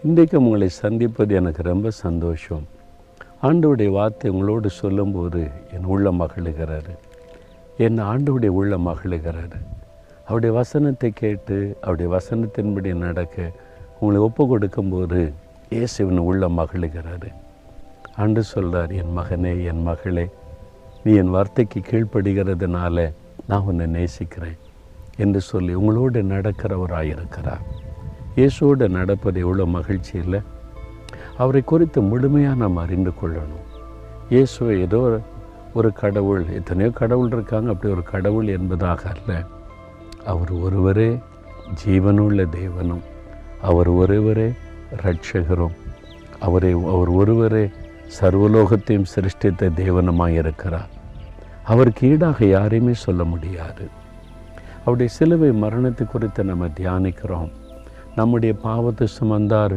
இன்றைக்கு உங்களை சந்திப்பது எனக்கு ரொம்ப சந்தோஷம். ஆண்டவருடைய வார்த்தை உங்களோடு சொல்லும்போது என் உள்ள மகிழுகிறாரு. என் ஆண்டவருடைய உள்ள மகிழுகிறாரு. அவருடைய வசனத்தை கேட்டு அவருடைய வசனத்தின்படி நடக்க உங்களை ஒப்பு கொடுக்கும்போது இயேசுவின் உள்ள மகிழுகிறாரு. ஆண்டு சொல்கிறார், என் மகனே, என் மகளே, நீ என் வார்த்தைக்கு கீழ்ப்படுகிறதுனால நான் உன்னை நேசிக்கிறேன் என்று சொல்லி உங்களோடு நடக்கிறவராயிருக்கிறார். இயேசுவோடு நடப்பது எவ்வளோ மகிழ்ச்சி இல்லை? அவரை குறித்து முழுமையாக நாம் அறிந்து கொள்ளணும். இயேசுவை ஏதோ ஒரு கடவுள், எத்தனையோ கடவுள் இருக்காங்க, அப்படி ஒரு கடவுள் என்பதாக அல்ல. அவர் ஒருவரே ஜீவனுள்ள தேவனும், அவர் ஒருவரே இரட்சகரும், அவர் ஒருவரே சர்வலோகத்தையும் சிருஷ்டித்த தேவனுமாய் இருக்கிறார். அவருக்கு ஈடாக யாரையுமே சொல்ல முடியாது. அவருடைய சிலுவை மரணத்தை குறித்து நம்ம தியானிக்கிறோம். நம்முடைய பாவத்தை சுமந்தார்,